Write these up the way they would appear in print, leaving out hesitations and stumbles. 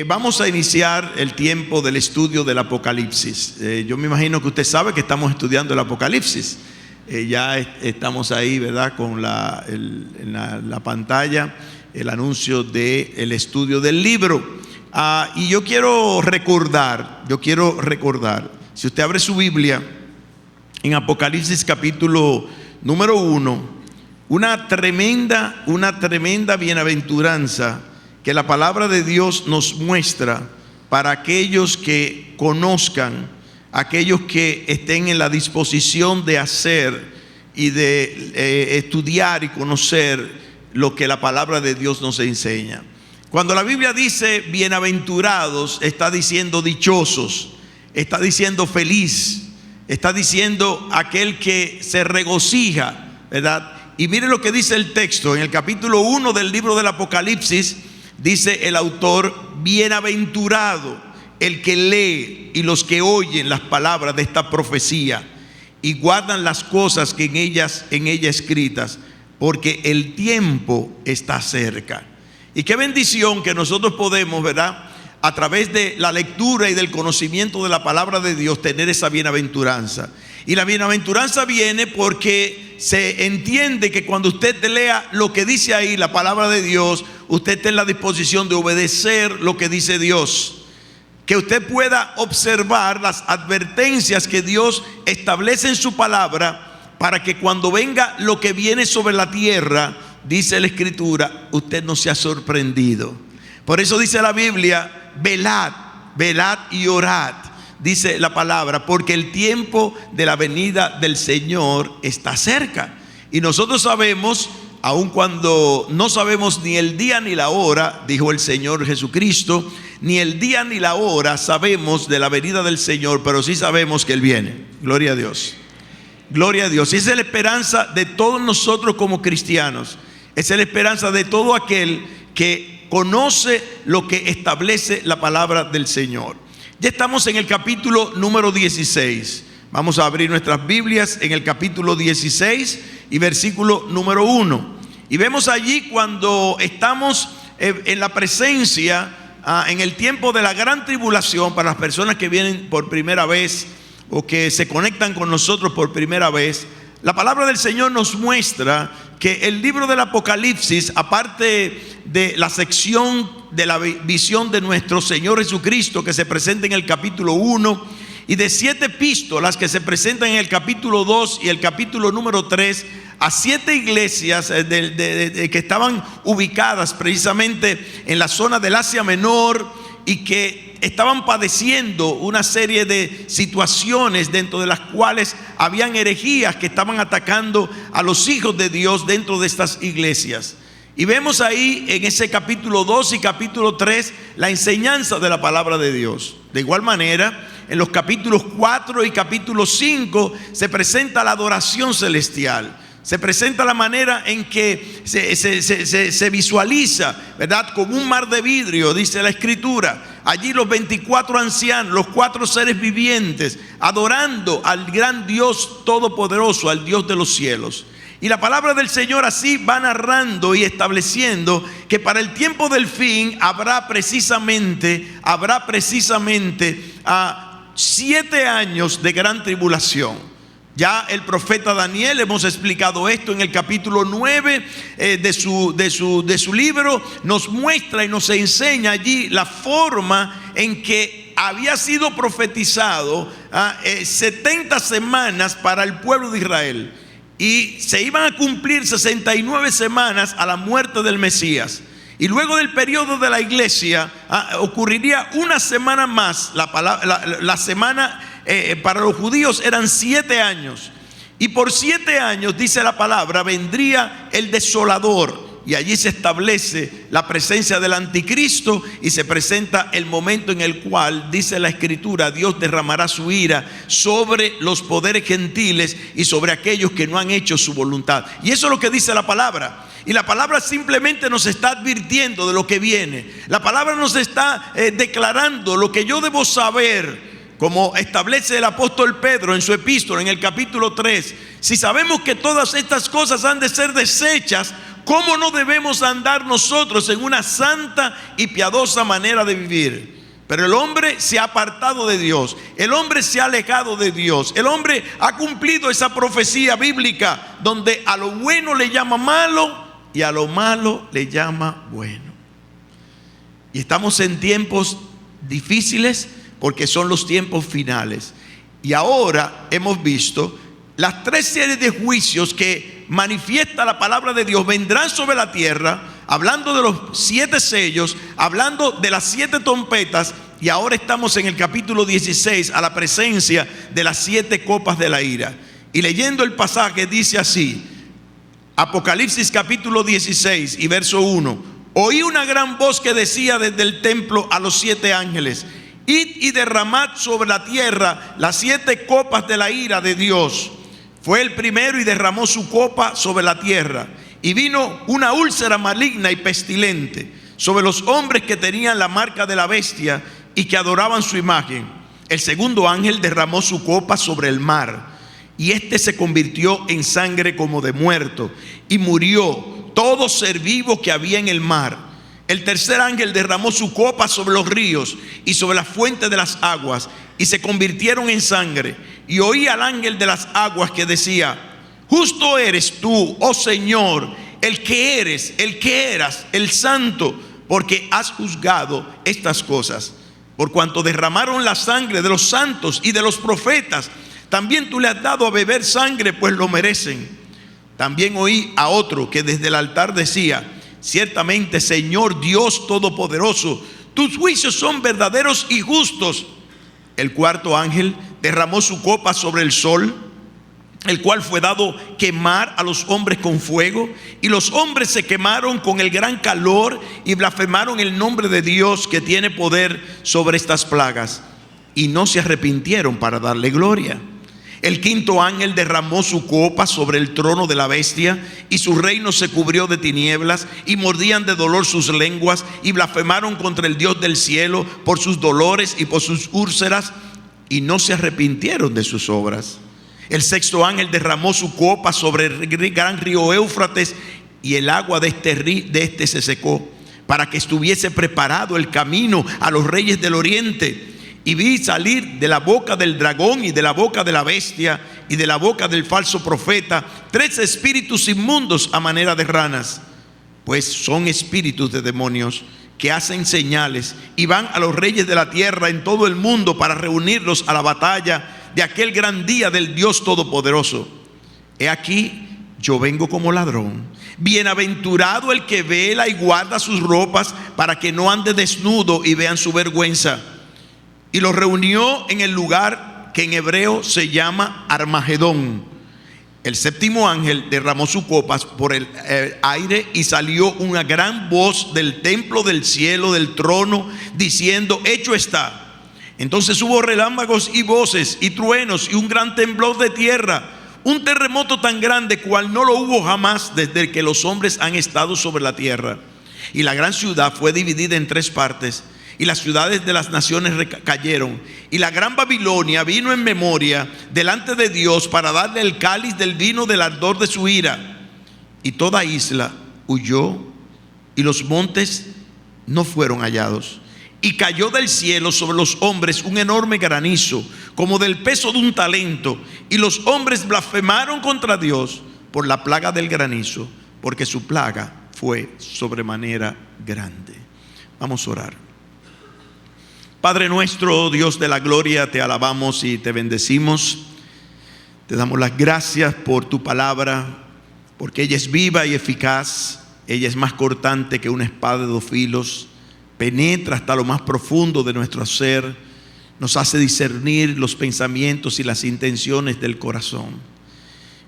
Vamos a iniciar el tiempo del estudio del Apocalipsis. Yo me imagino que usted sabe que estamos estudiando el Apocalipsis. Ya estamos ahí, ¿verdad? Con en la pantalla el anuncio del estudio del libro. Y yo quiero recordar, si usted abre su Biblia en Apocalipsis capítulo número 1, una tremenda bienaventuranza que la palabra de Dios nos muestra para aquellos que conozcan, aquellos que estén en la disposición de hacer y de estudiar y conocer lo que la palabra de Dios nos enseña. Cuando la Biblia dice bienaventurados, está diciendo dichosos, está diciendo feliz, está diciendo aquel que se regocija, ¿verdad? Y mire lo que dice el texto en el capítulo 1 del libro del Apocalipsis. Dice el autor: bienaventurado el que lee y los que oyen las palabras de esta profecía y guardan las cosas que en ella escritas, porque el tiempo está cerca. Y qué bendición que nosotros podemos, ¿verdad?, a través de la lectura y del conocimiento de la palabra de Dios, tener esa bienaventuranza. Y la bienaventuranza viene porque se entiende que cuando usted lea lo que dice ahí, la palabra de Dios, usted está en la disposición de obedecer lo que dice Dios. Que usted pueda observar las advertencias que Dios establece en su palabra, para que cuando venga lo que viene sobre la tierra, dice la Escritura, usted no sea sorprendido. Por eso dice la Biblia: velad y orad, dice la palabra, porque el tiempo de la venida del Señor está cerca. Y nosotros sabemos, aun cuando no sabemos ni el día ni la hora, dijo el Señor Jesucristo, ni el día ni la hora sabemos de la venida del Señor, pero sí sabemos que Él viene. Gloria a Dios. Gloria a Dios. Y esa es la esperanza de todos nosotros como cristianos. Esa es la esperanza de todo aquel que conoce lo que establece la palabra del Señor. Ya estamos en el capítulo número 16. Vamos a abrir nuestras Biblias en el capítulo 16 y versículo número 1. Y vemos allí cuando estamos en la presencia, en el tiempo de la gran tribulación, para las personas que vienen por primera vez o que se conectan con nosotros por primera vez. La palabra del Señor nos muestra que el libro del Apocalipsis, aparte de la sección de la visión de nuestro Señor Jesucristo que se presenta en el capítulo 1, y de 7 epístolas que se presentan en el capítulo 2 y el capítulo número 3, a 7 iglesias que estaban ubicadas precisamente en la zona del Asia Menor y que estaban padeciendo una serie de situaciones dentro de las cuales habían herejías que estaban atacando a los hijos de Dios dentro de estas iglesias. Y vemos ahí en ese capítulo 2 y capítulo 3 la enseñanza de la palabra de Dios. De igual manera, en los capítulos 4 y capítulo 5 se presenta la adoración celestial. Se presenta la manera en que se visualiza, ¿verdad?, como un mar de vidrio, dice la Escritura. Allí los 24 ancianos, los 4 seres vivientes, adorando al gran Dios todopoderoso, al Dios de los cielos. Y la palabra del Señor así va narrando y estableciendo que para el tiempo del fin habrá precisamente 7 años de gran tribulación. Ya el profeta Daniel, hemos explicado esto en el capítulo 9 de su libro, nos muestra y nos enseña allí la forma en que había sido profetizado 70 semanas para el pueblo de Israel, y se iban a cumplir 69 semanas a la muerte del Mesías. Y luego del periodo de la iglesia ocurriría una semana más. La semana para los judíos eran 7 años. Y por 7 años, dice la palabra, vendría el desolador. Y allí se establece la presencia del anticristo y se presenta el momento en el cual, dice la Escritura, Dios derramará su ira sobre los poderes gentiles y sobre aquellos que no han hecho su voluntad. Y eso es lo que dice la palabra. Y la palabra simplemente nos está advirtiendo de lo que viene. La palabra nos está declarando lo que yo debo saber, como establece el apóstol Pedro en su epístola en el capítulo 3. Si sabemos que todas estas cosas han de ser deshechas, ¿cómo no debemos andar nosotros en una santa y piadosa manera de vivir? Pero el hombre se ha apartado de Dios, el hombre se ha alejado de Dios, el hombre ha cumplido esa profecía bíblica donde a lo bueno le llama malo y a lo malo le llama bueno. Y estamos en tiempos difíciles porque son los tiempos finales. Y ahora hemos visto las 3 series de juicios que manifiesta la palabra de Dios vendrán sobre la tierra, hablando de los 7 sellos, hablando de las 7 trompetas, y ahora estamos en el capítulo 16 a la presencia de las 7 copas de la ira. Y leyendo el pasaje dice así, Apocalipsis capítulo 16 y verso 1: oí una gran voz que decía desde el templo a los 7 ángeles: id y derramad sobre la tierra las 7 copas de la ira de Dios. Fue el primero y derramó su copa sobre la tierra, y vino una úlcera maligna y pestilente sobre los hombres que tenían la marca de la bestia y que adoraban su imagen. El segundo ángel derramó su copa sobre el mar, y éste se convirtió en sangre como de muerto, y murió todo ser vivo que había en el mar. El tercer ángel derramó su copa sobre los ríos y sobre las fuentes de las aguas, y se convirtieron en sangre. Y oí al ángel de las aguas que decía: justo eres tú, oh Señor, el que eres, el que eras, el santo, porque has juzgado estas cosas. Por cuanto derramaron la sangre de los santos y de los profetas, también tú le has dado a beber sangre, pues lo merecen. También oí a otro que desde el altar decía: ciertamente, Señor Dios Todopoderoso, tus juicios son verdaderos y justos. El cuarto ángel derramó su copa sobre el sol, el cual fue dado quemar a los hombres con fuego, y los hombres se quemaron con el gran calor y blasfemaron el nombre de Dios que tiene poder sobre estas plagas, y no se arrepintieron para darle gloria. El quinto ángel derramó su copa sobre el trono de la bestia, y su reino se cubrió de tinieblas, y mordían de dolor sus lenguas, y blasfemaron contra el Dios del cielo por sus dolores y por sus úlceras, y no se arrepintieron de sus obras. El sexto ángel derramó su copa sobre el gran río Éufrates, y el agua de este se secó, para que estuviese preparado el camino a los reyes del oriente. Y vi salir de la boca del dragón y de la boca de la bestia y de la boca del falso profeta 3 espíritus inmundos a manera de ranas, pues son espíritus de demonios que hacen señales y van a los reyes de la tierra en todo el mundo para reunirlos a la batalla de aquel gran día del Dios Todopoderoso. He aquí, yo vengo como ladrón. Bienaventurado el que vela y guarda sus ropas, para que no ande desnudo y vean su vergüenza. Y los reunió en el lugar que en hebreo se llama Armagedón. El séptimo ángel derramó sus copas por el aire, y salió una gran voz del templo del cielo, del trono, diciendo: hecho está. Entonces hubo relámpagos y voces y truenos y un gran temblor de tierra, un terremoto tan grande cual no lo hubo jamás desde que los hombres han estado sobre la tierra. Y la gran ciudad fue dividida en 3 partes, y las ciudades de las naciones cayeron. Y la gran Babilonia vino en memoria delante de Dios para darle el cáliz del vino del ardor de su ira. Y toda isla huyó, y los montes no fueron hallados. Y cayó del cielo sobre los hombres un enorme granizo, como del peso de un talento. Y los hombres blasfemaron contra Dios por la plaga del granizo, porque su plaga fue sobremanera grande. Vamos a orar. Padre nuestro, Dios de la gloria, te alabamos y te bendecimos. Te damos las gracias por tu palabra, porque ella es viva y eficaz. Ella es más cortante que una espada de 2 filos. Penetra hasta lo más profundo de nuestro ser. Nos hace discernir los pensamientos y las intenciones del corazón.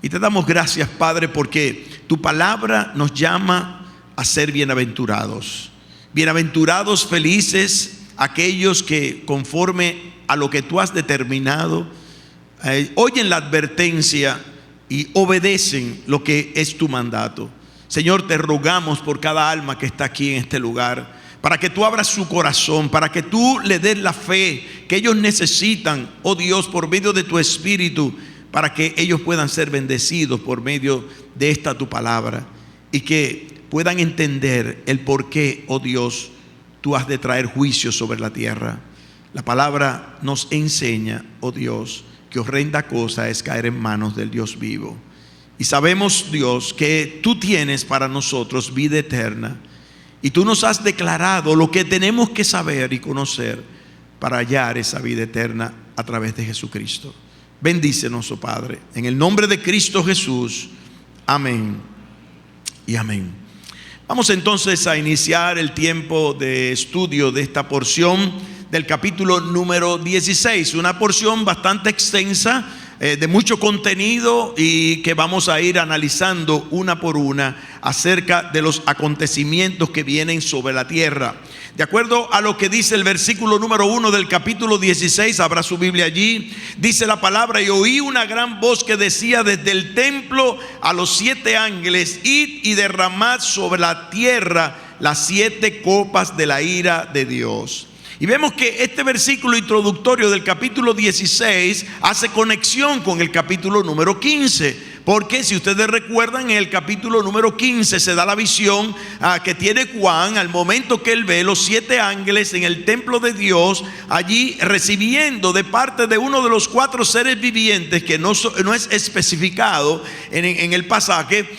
Y te damos gracias, Padre, porque tu palabra nos llama a ser bienaventurados. Bienaventurados, felices aquellos que, conforme a lo que tú has determinado, oyen la advertencia y obedecen lo que es tu mandato. Señor, te rogamos por cada alma que está aquí en este lugar, para que tú abras su corazón, para que tú le des la fe que ellos necesitan, oh Dios, por medio de tu Espíritu, para que ellos puedan ser bendecidos por medio de esta tu palabra. y que puedan entender el por qué, oh Dios, tú has de traer juicio sobre la tierra. La palabra nos enseña, oh Dios, que horrenda cosa es caer en manos del Dios vivo. Y sabemos, Dios, que tú tienes para nosotros vida eterna. Y tú nos has declarado lo que tenemos que saber y conocer para hallar esa vida eterna a través de Jesucristo. Bendícenos, oh Padre, en el nombre de Cristo Jesús. Amén y amén. Vamos entonces a iniciar el tiempo de estudio de esta porción del capítulo número 16, una porción bastante extensa, de mucho contenido, y que vamos a ir analizando una por una acerca de los acontecimientos que vienen sobre la tierra. De acuerdo a lo que dice el versículo número 1 del capítulo 16, habrá su Biblia allí, dice la palabra: y oí una gran voz que decía desde el templo a los 7 ángeles: id y derramad sobre la tierra las 7 copas de la ira de Dios. Y vemos que este versículo introductorio del capítulo 16 hace conexión con el capítulo número 15. Porque si ustedes recuerdan, en el capítulo número 15 se da la visión que tiene Juan al momento que él ve los 7 ángeles en el templo de Dios, allí recibiendo de parte de uno de los 4 seres vivientes, que no es especificado en el pasaje,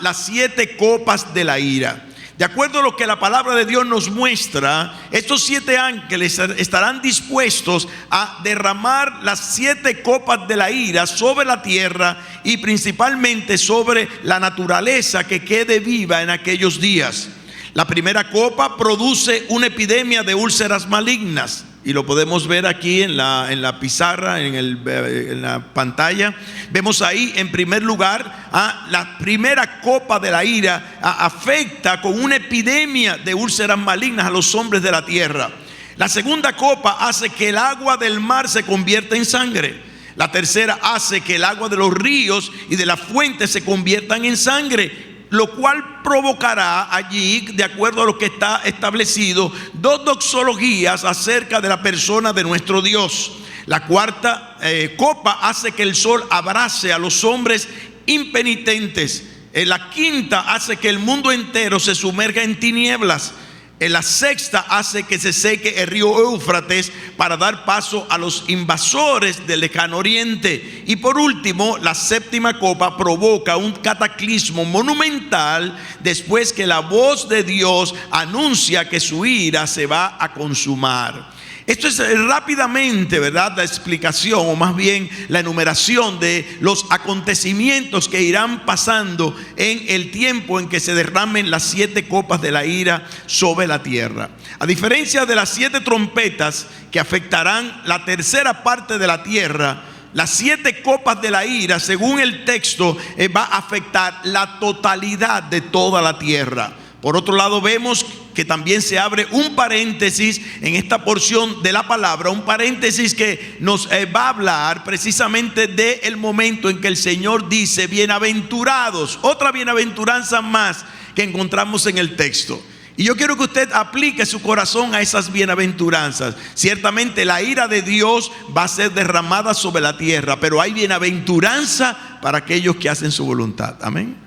las 7 copas de la ira. De acuerdo a lo que la palabra de Dios nos muestra, estos 7 ángeles estarán dispuestos a derramar las 7 copas de la ira sobre la tierra, y principalmente sobre la naturaleza que quede viva en aquellos días. La primera copa produce una epidemia de úlceras malignas, y lo podemos ver aquí en la pizarra, en la pantalla. Vemos ahí, en primer lugar, la primera copa de la ira afecta con una epidemia de úlceras malignas a los hombres de la tierra. La segunda copa hace que el agua del mar se convierta en sangre. La tercera hace que el agua de los ríos y de las fuentes se conviertan en sangre, lo cual provocará allí, de acuerdo a lo que está establecido, 2 doxologías acerca de la persona de nuestro Dios. La cuarta copa hace que el sol abrace a los hombres impenitentes. La quinta hace que el mundo entero se sumerja en tinieblas. La sexta hace que se seque el río Éufrates para dar paso a los invasores del lejano oriente. Y por último, la séptima copa provoca un cataclismo monumental después que la voz de Dios anuncia que su ira se va a consumar. Esto es rápidamente, ¿verdad?, la explicación, o más bien la enumeración de los acontecimientos que irán pasando en el tiempo en que se derramen las 7 copas de la ira sobre la tierra. A diferencia de las 7 trompetas que afectarán la tercera parte de la tierra, las 7 copas de la ira, según el texto, va a afectar la totalidad de toda la tierra. Por otro lado, vemos que también se abre un paréntesis en esta porción de la palabra, un paréntesis que nos va a hablar precisamente del momento en que el Señor dice: bienaventurados. Otra bienaventuranza más que encontramos en el texto. Y yo quiero que usted aplique su corazón a esas bienaventuranzas. Ciertamente la ira de Dios va a ser derramada sobre la tierra, pero hay bienaventuranza para aquellos que hacen su voluntad. Amén.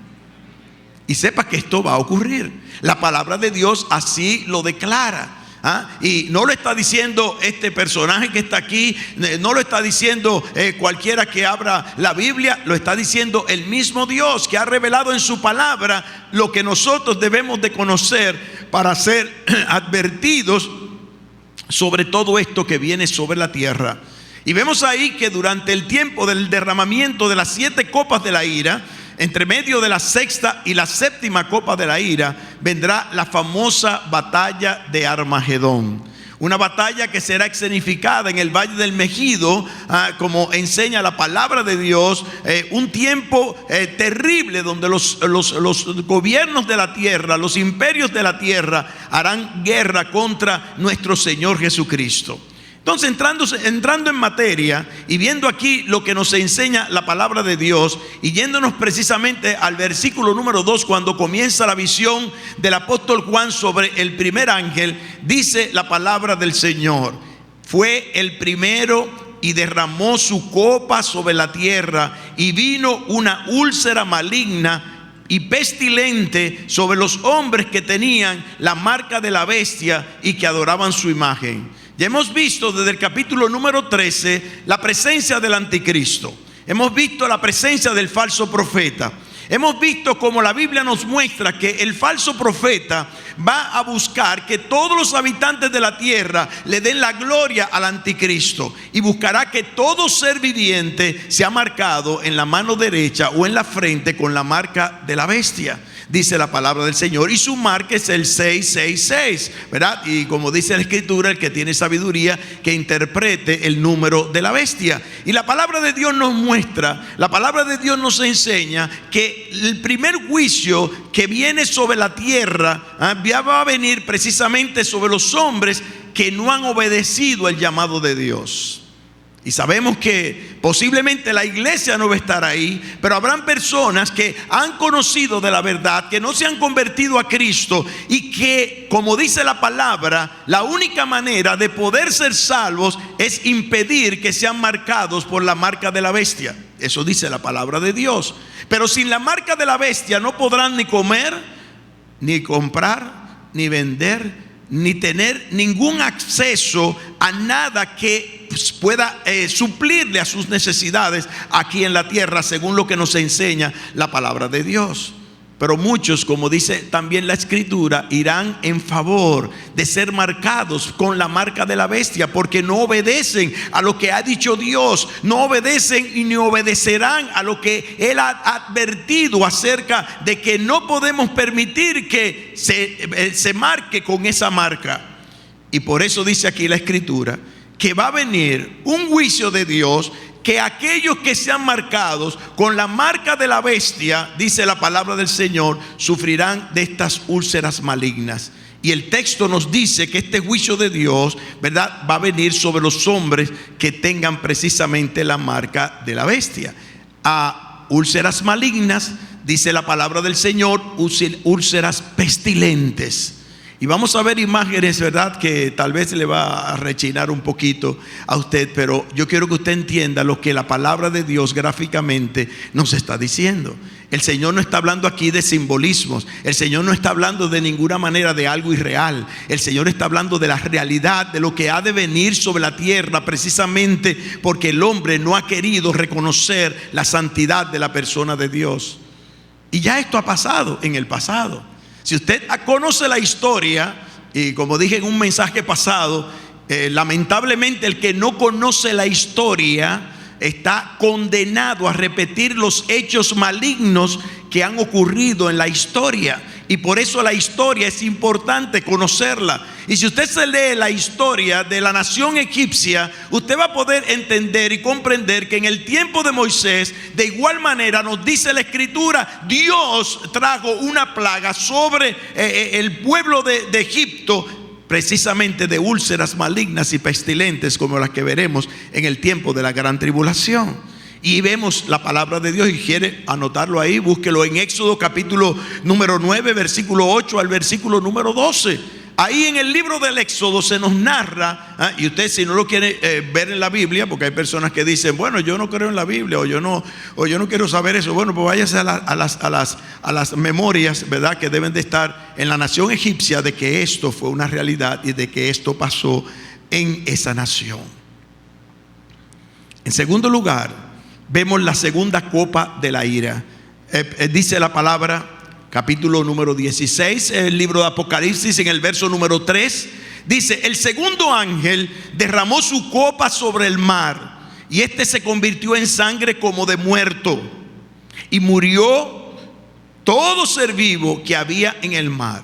Y sepa que esto va a ocurrir. La palabra de Dios así lo declara. Y no lo está diciendo este personaje que está aquí, no lo está diciendo cualquiera que abra la Biblia, lo está diciendo el mismo Dios, que ha revelado en su palabra lo que nosotros debemos de conocer para ser advertidos sobre todo esto que viene sobre la tierra. Y vemos ahí que durante el tiempo del derramamiento de las 7 copas de la ira, entre medio de la sexta y la séptima copa de la ira, vendrá la famosa batalla de Armagedón. Una batalla que será escenificada en el Valle del Megido, como enseña la palabra de Dios. Un tiempo terrible donde los gobiernos de la tierra, los imperios de la tierra harán guerra contra nuestro Señor Jesucristo. Entonces, entrando en materia y viendo aquí lo que nos enseña la palabra de Dios, y yéndonos precisamente al versículo número 2, cuando comienza la visión del apóstol Juan sobre el primer ángel, dice la palabra del Señor: fue el primero y derramó su copa sobre la tierra, y vino una úlcera maligna y pestilente sobre los hombres que tenían la marca de la bestia y que adoraban su imagen. Ya hemos visto desde el capítulo número 13 la presencia del anticristo. Hemos visto la presencia del falso profeta. Hemos visto cómo la Biblia nos muestra que el falso profeta va a buscar que todos los habitantes de la tierra le den la gloria al anticristo, y buscará que todo ser viviente sea marcado en la mano derecha o en la frente con la marca de la bestia, dice la palabra del Señor, y su marca es el 666, ¿verdad? Y como dice la Escritura, el que tiene sabiduría que interprete el número de la bestia. Y la palabra de Dios nos muestra, la palabra de Dios nos enseña que el primer juicio que viene sobre la tierra ya va a venir precisamente sobre los hombres que no han obedecido el llamado de Dios. Y sabemos que posiblemente la iglesia no va a estar ahí, pero habrán personas que han conocido de la verdad, que no se han convertido a Cristo, y que, como dice la palabra, la única manera de poder ser salvos es impedir que sean marcados por la marca de la bestia. Eso dice la palabra de Dios. Pero sin la marca de la bestia no podrán ni comer, ni comprar, ni vender, ni tener ningún acceso a nada que pueda suplirle a sus necesidades aquí en la tierra, según lo que nos enseña la palabra de Dios. Pero muchos, como dice también la Escritura, irán en favor de ser marcados con la marca de la bestia, porque no obedecen a lo que ha dicho Dios, no obedecen y ni obedecerán a lo que Él ha advertido acerca de que no podemos permitir que se marque con esa marca. Y por eso dice aquí la Escritura que va a venir un juicio de Dios, que aquellos que sean marcados con la marca de la bestia, dice la palabra del Señor, sufrirán de estas úlceras malignas. Y el texto nos dice que este juicio de Dios, ¿verdad?, va a venir sobre los hombres que tengan precisamente la marca de la bestia. A úlceras malignas, dice la palabra del Señor, úlceras pestilentes. Y vamos a ver imágenes, ¿verdad?, que tal vez le va a rechinar un poquito a usted, pero yo quiero que usted entienda lo que la palabra de Dios gráficamente nos está diciendo. El Señor no está hablando aquí de simbolismos. El Señor no está hablando de ninguna manera de algo irreal. El Señor está hablando de la realidad, de lo que ha de venir sobre la tierra, precisamente porque el hombre no ha querido reconocer la santidad de la persona de Dios. Y ya esto ha pasado en el pasado. Si usted conoce la historia, y como dije en un mensaje pasado, lamentablemente el que no conoce la historia está condenado a repetir los hechos malignos que han ocurrido en la historia. Y por eso la historia es importante conocerla. Y si usted se lee la historia de la nación egipcia, usted va a poder entender y comprender que en el tiempo de Moisés, de igual manera nos dice la Escritura, Dios trajo una plaga sobre el pueblo de Egipto, precisamente de úlceras malignas y pestilentes, como las que veremos en el tiempo de la gran tribulación. Y vemos la palabra de Dios, y quiere anotarlo ahí, búsquelo en Éxodo capítulo número 9, versículo 8 al versículo número 12. Ahí en el libro del Éxodo se nos narra, y usted, si no lo quiere ver en la Biblia, porque hay personas que dicen, bueno, yo no creo en la Biblia, o yo no quiero saber eso. Bueno, pues váyase a las memorias, ¿verdad?, que deben de estar en la nación egipcia, de que esto fue una realidad y de que esto pasó en esa nación. En segundo lugar, vemos la segunda copa de la ira. Dice la palabra, capítulo número 16, el libro de Apocalipsis, en el verso número 3, dice: el segundo ángel derramó su copa sobre el mar, y este se convirtió en sangre como de muerto, y murió todo ser vivo que había en el mar.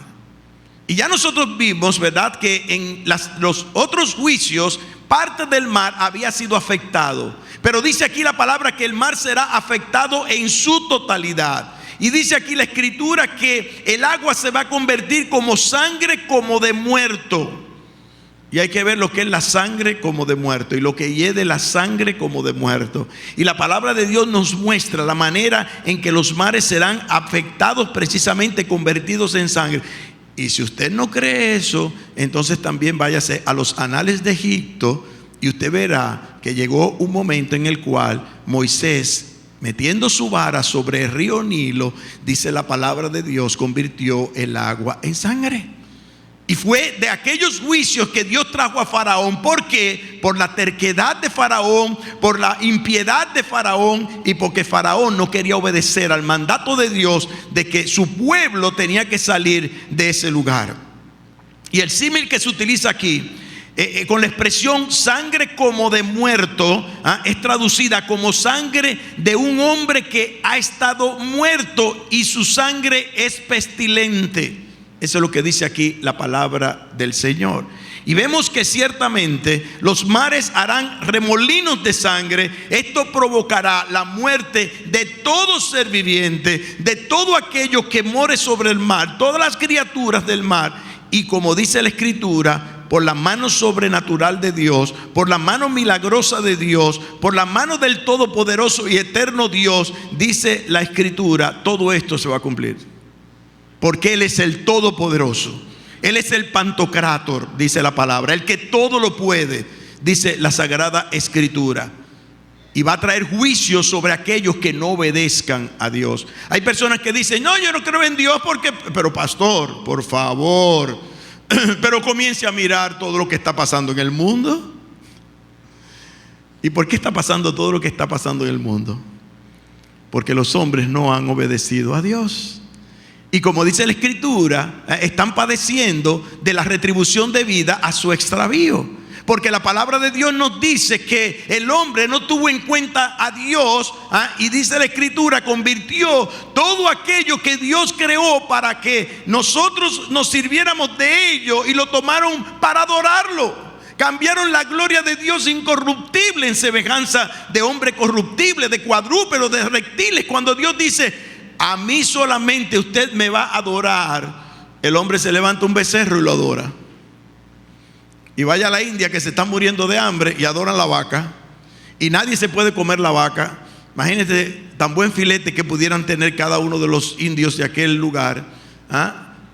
Y ya nosotros vimos, ¿verdad?, que en los otros juicios parte del mar había sido afectado, pero dice aquí la palabra que el mar será afectado en su totalidad. Y dice aquí la Escritura que el agua se va a convertir como sangre como de muerto. Y hay que ver lo que es la sangre como de muerto y lo que hiede la sangre como de muerto. Y la palabra de Dios nos muestra la manera en que los mares serán afectados, precisamente convertidos en sangre. Y si usted no cree eso, entonces también váyase a los anales de Egipto, y usted verá que llegó un momento en el cual Moisés metiendo su vara sobre el río Nilo, dice la palabra de Dios, convirtió el agua en sangre. Y fue de aquellos juicios que Dios trajo a Faraón. ¿Por qué? Por la terquedad de Faraón, por la impiedad de Faraón y porque Faraón no quería obedecer al mandato de Dios de que su pueblo tenía que salir de ese lugar. Y el símil que se utiliza aquí, con la expresión sangre como de muerto, es traducida como sangre de un hombre que ha estado muerto y su sangre es pestilente. Eso es lo que dice aquí la palabra del Señor. Y vemos que ciertamente los mares harán remolinos de sangre. Esto provocará la muerte de todo ser viviente, de todo aquello que more sobre el mar, todas las criaturas del mar. Y como dice la Escritura, por la mano sobrenatural de Dios, por la mano milagrosa de Dios, por la mano del todopoderoso y eterno Dios, dice la Escritura, todo esto se va a cumplir. Porque Él es el todopoderoso. Él es el pantocrátor, dice la palabra, el que todo lo puede, dice la Sagrada Escritura. Y va a traer juicio sobre aquellos que no obedezcan a Dios. Hay personas que dicen, no, yo no creo en Dios porque, pero pastor, por favor, pero comience a mirar todo lo que está pasando en el mundo. ¿Y por qué está pasando todo lo que está pasando en el mundo? Porque los hombres no han obedecido a Dios. Y como dice la Escritura, están padeciendo de la retribución debida a su extravío. Porque la palabra de Dios nos dice que el hombre no tuvo en cuenta a Dios, y dice la Escritura, convirtió todo aquello que Dios creó para que nosotros nos sirviéramos de ello y lo tomaron para adorarlo. Cambiaron la gloria de Dios incorruptible en semejanza de hombre corruptible, de cuadrúpedos, de reptiles. Cuando Dios dice, a mí solamente usted me va a adorar, el hombre se levanta un becerro y lo adora. Y vaya a la India, que se están muriendo de hambre y adoran la vaca, y nadie se puede comer la vaca. Imagínense tan buen filete que pudieran tener cada uno de los indios de aquel lugar,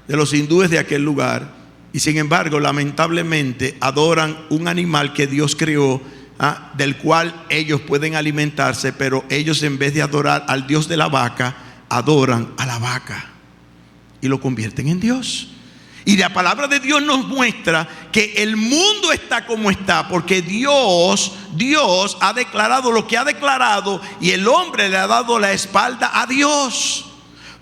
de los hindúes de aquel lugar. Y sin embargo, lamentablemente, adoran un animal que Dios creó, del cual ellos pueden alimentarse, pero ellos, en vez de adorar al Dios de la vaca, adoran a la vaca y lo convierten en Dios. Y la palabra de Dios nos muestra que el mundo está como está porque Dios ha declarado lo que ha declarado y el hombre le ha dado la espalda a Dios.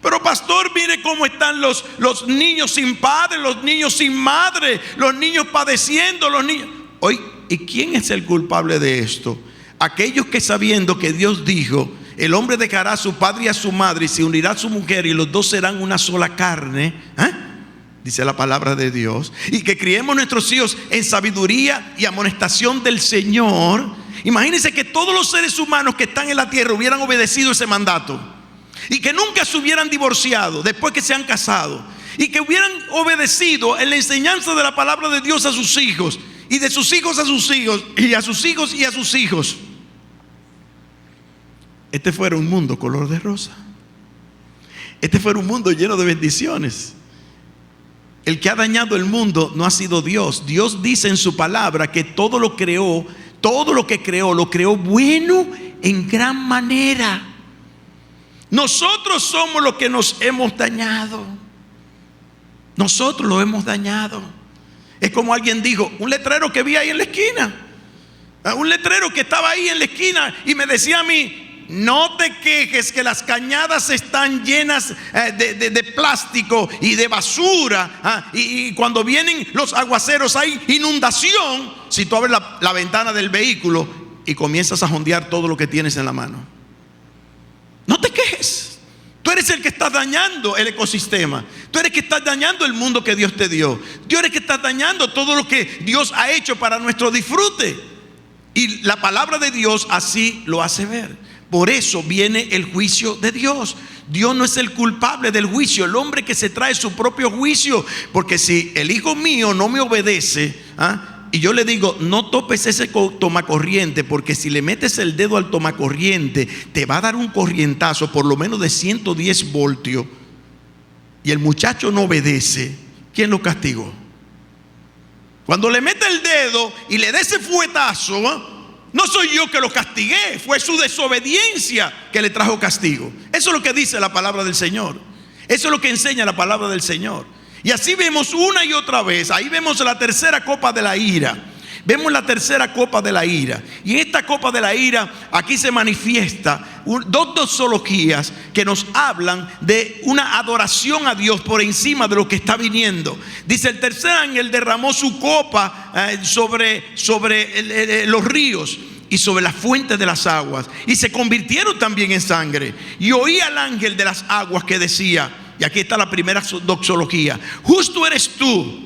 Pero pastor, mire cómo están los niños sin padre, los niños sin madre, los niños padeciendo, los niños. Hoy, ¿y quién es el culpable de esto? Aquellos que, sabiendo que Dios dijo, el hombre dejará a su padre y a su madre y se unirá a su mujer y los dos serán una sola carne, dice la palabra de Dios, y que criemos nuestros hijos en sabiduría y amonestación del Señor. Imagínense que todos los seres humanos que están en la tierra hubieran obedecido ese mandato y que nunca se hubieran divorciado después que se han casado y que hubieran obedecido en la enseñanza de la palabra de Dios a sus hijos y de sus hijos a sus hijos y a sus hijos y a sus hijos. Este fuera un mundo color de rosa. Este fuera un mundo lleno de bendiciones. El que ha dañado el mundo no ha sido Dios. Dios dice en su palabra que todo lo creó, todo lo que creó, lo creó bueno en gran manera. Nosotros somos los que nos hemos dañado. Nosotros lo hemos dañado. Es como alguien dijo, un letrero que vi ahí en la esquina. Un letrero que estaba ahí en la esquina y me decía a mí, no te quejes que las cañadas están llenas de plástico y de basura, y cuando vienen los aguaceros hay inundación. Si tú abres la ventana del vehículo y comienzas a jondear todo lo que tienes en la mano, no te quejes. Tú eres el que está dañando el ecosistema. Tú eres el que está dañando el mundo que Dios te dio. Tú eres el que está dañando todo lo que Dios ha hecho para nuestro disfrute. Y la palabra de Dios así lo hace ver. Por eso viene el juicio de Dios. Dios no es el culpable del juicio, el hombre que se trae su propio juicio. Porque si el hijo mío no me obedece, y yo le digo, no topes ese tomacorriente, porque si le metes el dedo al tomacorriente, te va a dar un corrientazo por lo menos de 110 voltios, y el muchacho no obedece, ¿quién lo castigó? Cuando le mete el dedo y le da ese fuetazo, No soy yo que lo castigué, fue su desobediencia que le trajo castigo. Eso es lo que dice la palabra del Señor. Eso es lo que enseña la palabra del Señor. Y así vemos una y otra vez. Ahí vemos la tercera copa de la ira. Vemos la tercera copa de la ira. Y en esta copa de la ira, aquí se manifiesta dos doxologías que nos hablan de una adoración a Dios por encima de lo que está viniendo. Dice: el tercer ángel derramó su copa sobre los ríos y sobre las fuentes de las aguas, y se convirtieron también en sangre. Y oí al ángel de las aguas que decía, y aquí está la primera doxología: justo eres tú,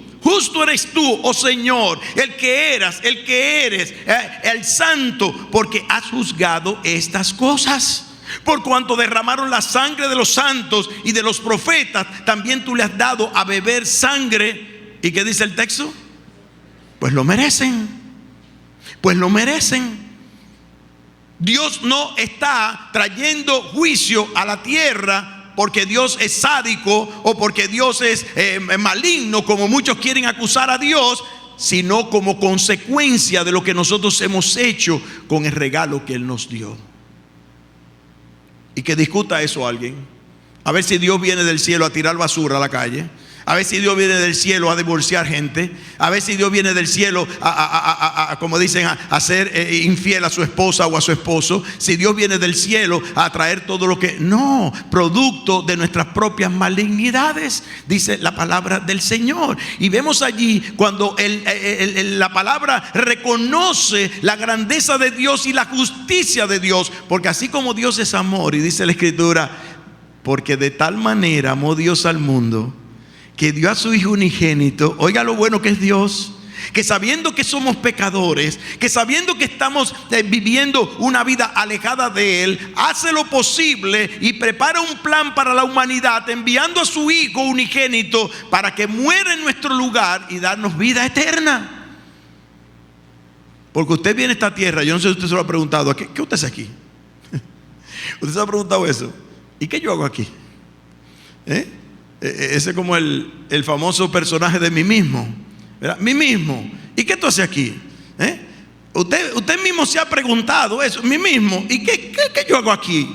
oh Señor, el que eras, el que eres, el santo, porque has juzgado estas cosas. Por cuanto derramaron la sangre de los santos y de los profetas, también tú le has dado a beber sangre. ¿Y qué dice el texto? Pues lo merecen. Pues lo merecen. Dios no está trayendo juicio a la tierra porque Dios es sádico o porque Dios es maligno, como muchos quieren acusar a Dios, sino como consecuencia de lo que nosotros hemos hecho con el regalo que Él nos dio. Y que discuta eso alguien. A ver si Dios viene del cielo a tirar basura a la calle. A ver si Dios viene del cielo a divorciar gente. A ver si Dios viene del cielo como dicen, a ser infiel a su esposa o a su esposo. Si Dios viene del cielo a traer todo lo que... No, producto de nuestras propias malignidades, dice la palabra del Señor. Y vemos allí cuando la palabra reconoce la grandeza de Dios y la justicia de Dios. Porque así como Dios es amor, y dice la Escritura, porque de tal manera amó Dios al mundo, que dio a su Hijo unigénito. Oiga lo bueno que es Dios, que sabiendo que somos pecadores, que sabiendo que estamos viviendo una vida alejada de Él, hace lo posible y prepara un plan para la humanidad, enviando a su Hijo unigénito para que muera en nuestro lugar y darnos vida eterna. Porque usted viene a esta tierra, yo no sé si usted se lo ha preguntado, ¿qué usted hace aquí? ¿Usted se ha preguntado eso? ¿Y qué yo hago aquí? Ese es como el famoso personaje de Mí Mismo, ¿verdad? Mí mismo. ¿Y qué tú haces aquí? Usted mismo se ha preguntado eso. Mí mismo. ¿Y qué yo hago aquí?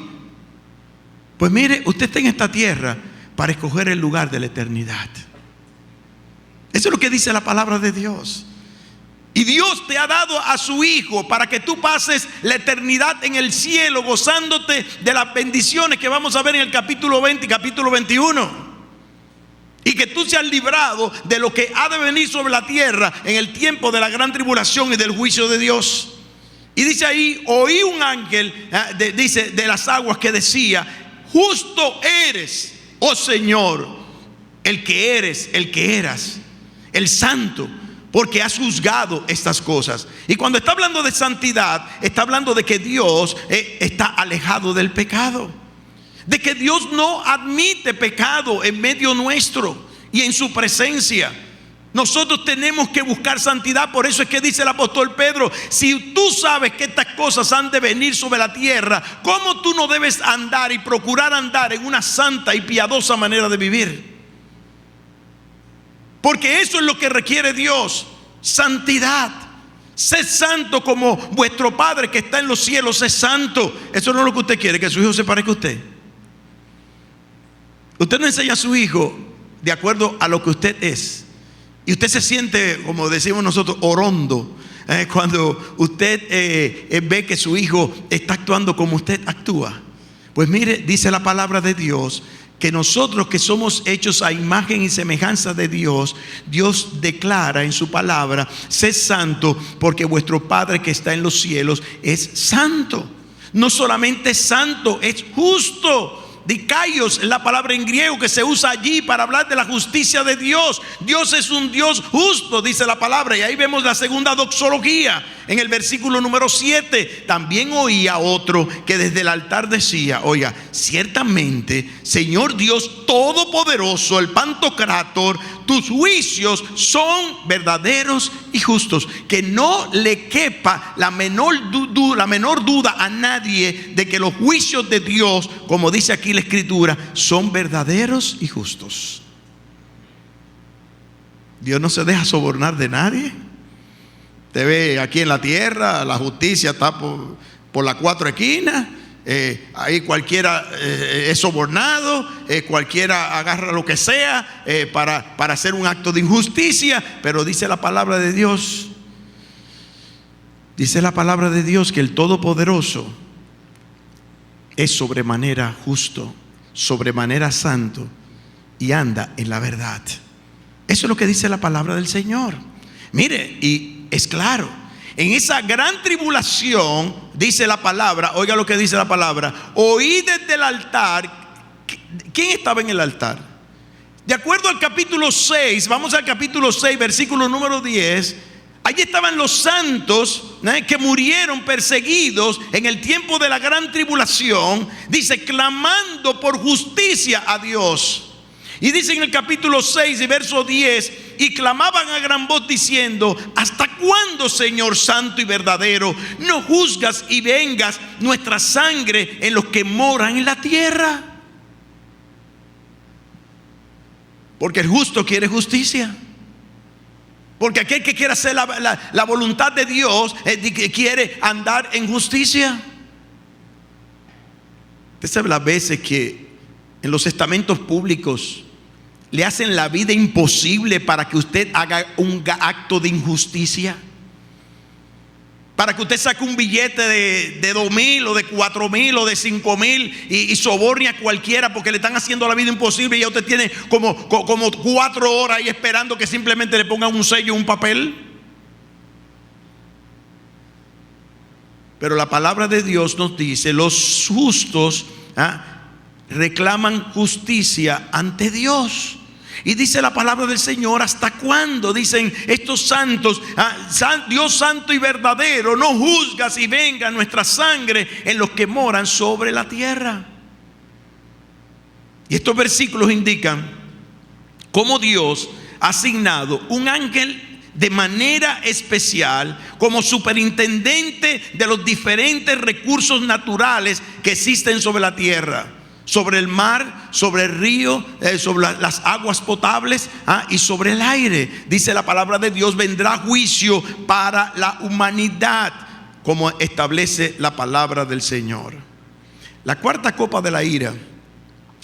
Pues mire, usted está en esta tierra para escoger el lugar de la eternidad. Eso es lo que dice la palabra de Dios. Y Dios te ha dado a su Hijo para que tú pases la eternidad en el cielo, gozándote de las bendiciones que vamos a ver en el capítulo 20 y capítulo 21. Y que tú seas librado de lo que ha de venir sobre la tierra en el tiempo de la gran tribulación y del juicio de Dios. Y dice ahí: oí un ángel, dice, de las aguas que decía: justo eres, oh Señor, el que eres, el que eras, el santo, porque has juzgado estas cosas. Y cuando está hablando de santidad, está hablando de que Dios está alejado del pecado, de que Dios no admite pecado en medio nuestro y en su presencia. Nosotros tenemos que buscar santidad. Por eso es que dice el apóstol Pedro: si tú sabes que estas cosas han de venir sobre la tierra, ¿cómo tú no debes andar y procurar andar en una santa y piadosa manera de vivir? Porque eso es lo que requiere Dios: santidad. Sed santo como vuestro Padre que está en los cielos es santo. Eso no es lo que usted quiere, que su hijo se parezca a usted. Usted no enseña a su hijo de acuerdo a lo que usted es. Y usted se siente, como decimos nosotros, orondo, cuando usted ve que su hijo está actuando como usted actúa. Pues mire, dice la palabra de Dios, que nosotros que somos hechos a imagen y semejanza de Dios, Dios declara en su palabra: sed santo porque vuestro Padre que está en los cielos es santo. No solamente es santo, es justo. Dikaios es la palabra en griego que se usa allí para hablar de la justicia de Dios. Dios es un Dios justo, dice la palabra. Y ahí vemos la segunda doxología en el versículo número 7. También oía otro que desde el altar decía: oiga, ciertamente, Señor Dios Todopoderoso, el Pantocrátor, tus juicios son verdaderos y justos. Que no le quepa la menor duda a nadie de que los juicios de Dios, como dice aquí la Escritura, son verdaderos y justos. Dios no se deja sobornar de nadie. Usted ve aquí en la tierra, la justicia está por las cuatro esquinas. Ahí cualquiera es sobornado, cualquiera agarra lo que sea para hacer un acto de injusticia. Pero dice la palabra de Dios, que el Todopoderoso es sobremanera justo, sobremanera santo y anda en la verdad. Eso es lo que dice la palabra del Señor. Mire, y es claro, en esa gran tribulación, dice la palabra, oiga lo que dice la palabra: oí desde el altar. ¿Quién estaba en el altar? De acuerdo al capítulo 6, vamos al capítulo 6, versículo número 10. Allí estaban los santos que murieron perseguidos en el tiempo de la gran tribulación. Dice, clamando por justicia a Dios. Y dice en el capítulo 6 y verso 10: y clamaban a gran voz diciendo, ¿hasta cuándo, Señor santo y verdadero, no juzgas y vengas nuestra sangre en los que moran en la tierra? Porque el justo quiere justicia. Porque aquel que quiere hacer la voluntad de Dios que quiere andar en justicia. Usted sabe las veces que en los estamentos públicos le hacen la vida imposible para que usted haga un acto de injusticia, para que usted saque un billete de 2,000 o de 4,000 o de 5,000 y soborne a cualquiera porque le están haciendo la vida imposible, y ya usted tiene como 4 horas ahí esperando que simplemente le pongan un sello, un papel. Pero la palabra de Dios nos dice, los justos reclaman justicia ante Dios. Y dice la palabra del Señor, ¿hasta cuándo? Dicen estos santos, Dios santo y verdadero, no juzgas y venga nuestra sangre en los que moran sobre la tierra. Y estos versículos indican cómo Dios ha asignado un ángel de manera especial como superintendente de los diferentes recursos naturales que existen sobre la tierra. Sobre el mar, sobre el río, sobre las aguas potables y sobre el aire. Dice la palabra de Dios, vendrá juicio para la humanidad, como establece la palabra del Señor. La cuarta copa de la ira,